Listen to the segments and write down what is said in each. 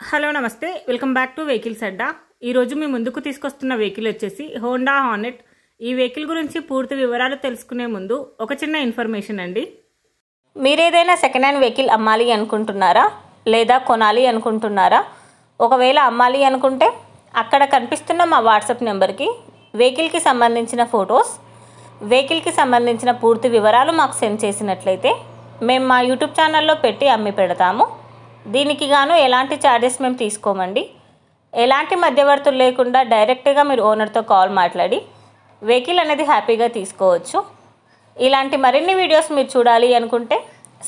Hello నమస్తే welcome back to vehicles అడ్డా. ఈరోజు మీ ముందుకు తీసుకొస్తున్న వెహికల్ వచ్చేసి హోండా హార్నెట్. ఈ వెహికల్ గురించి పూర్తి వివరాలు తెలుసుకునే ముందు ఒక చిన్న ఇన్ఫర్మేషన్ అండి. మీరేదైనా సెకండ్ హ్యాండ్ వెహికల్ అమ్మాలి అనుకుంటున్నారా లేదా కొనాలి అనుకుంటున్నారా? ఒకవేళ అమ్మాలి అనుకుంటే అక్కడ కనిపిస్తున్న మా వాట్సాప్ నెంబర్కి వెహికల్కి సంబంధించిన ఫొటోస్, వెహికల్కి సంబంధించిన పూర్తి వివరాలు మాకు సెండ్ చేసినట్లయితే మేము మా యూట్యూబ్ ఛానల్లో పెట్టి అమ్మి పెడతాము. దీనికి గాను ఎలాంటి ఛార్జెస్ మేము తీసుకోమండి. ఎలాంటి మధ్యవర్తులు లేకుండా డైరెక్ట్గా మీరు ఓనర్తో కాల్ మాట్లాడి వెహికల్ అనేది హ్యాపీగా తీసుకోవచ్చు. ఇలాంటి మరిన్ని వీడియోస్ మీరు చూడాలి అనుకుంటే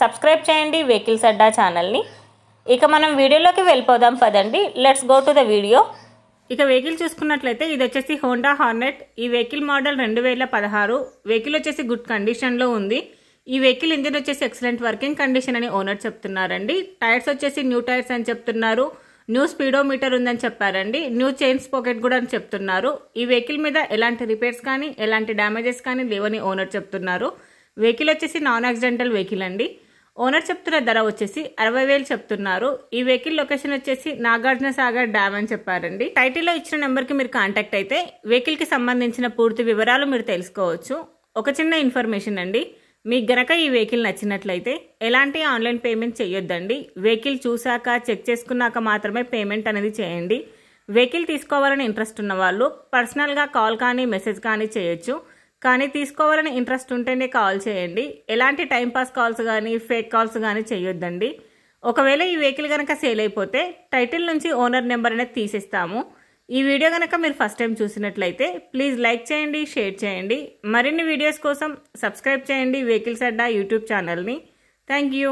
సబ్స్క్రైబ్ చేయండి వెహికల్స్ అడ్డా ఛానల్ని. ఇక మనం వీడియోలోకి వెళ్ళిపోదాం పదండి. Let's go to the video. ఇక వెహికల్ చూసుకున్నట్లయితే ఇది వచ్చేసి హోండా హార్నెట్. ఈ వెహికల్ మోడల్ 2016. వెహికల్ వచ్చేసి గుడ్ కండిషన్లో ఉంది. ఈ వెహికల్ ఇంజిన్ వచ్చేసి ఎక్సలెంట్ వర్కింగ్ కండిషన్ అని ఓనర్ చెప్తున్నారండి. టైర్స్ వచ్చేసి న్యూ టైర్స్ అని చెప్తున్నారు. న్యూ స్పీడోమీటర్ ఉందని చెప్పారండి. న్యూ చైన్ స్పాకెట్ కూడా అని చెప్తున్నారు. ఈ వెహికల్ మీద ఎలాంటి రిపేర్స్ కానీ ఎలాంటి డ్యామేజెస్ కానీ లేవని ఓనర్ చెప్తున్నారు. వెహికల్ వచ్చేసి నాన్ యాక్సిడెంటల్ వెహికల్ అండి. ఓనర్ చెప్తున్న ధర వచ్చేసి 60,000 చెప్తున్నారు. ఈ వెహికల్ లొకేషన్ వచ్చేసి నాగార్జున సాగర్ డ్యామ్ అని చెప్పారండి. టైటిల్లో ఇచ్చిన నెంబర్కి మీరు కాంటాక్ట్ అయితే వెహికల్కి సంబంధించిన పూర్తి వివరాలు మీరు తెలుసుకోవచ్చు. ఒక చిన్న ఇన్ఫర్మేషన్ అండి, మీకు గనక ఈ వెహికల్ నచ్చినట్లయితే ఎలాంటి ఆన్లైన్ పేమెంట్ చేయొద్దండి. వెహికల్ చూశాక చెక్ చేసుకున్నాక మాత్రమే పేమెంట్ అనేది చేయండి. వెహికల్ తీసుకోవాలని ఇంట్రెస్ట్ ఉన్న వాళ్ళు పర్సనల్గా కాల్ కానీ మెసేజ్ కానీ చేయొచ్చు. కానీ తీసుకోవాలని ఇంట్రెస్ట్ ఉంటేనే కాల్ చేయండి. ఎలాంటి టైంపాస్ కాల్స్ కానీ ఫేక్ కాల్స్ కానీ చేయొద్దండి. ఒకవేళ ఈ వెహికల్ కనుక సేల్ అయిపోతే టైటిల్ నుంచి ఓనర్ నెంబర్ అనేది తీసేస్తాము. ఈ వీడియో కనుక మీరు ఫస్ట్ టైం చూసినట్లయితే ప్లీజ్ లైక్ చేయండి, షేర్ చేయండి. మరిన్ని వీడియోస్ కోసం సబ్స్క్రైబ్ చేయండి వెహికల్స్ అడ్డా యూట్యూబ్ ఛానల్ని. Thank you.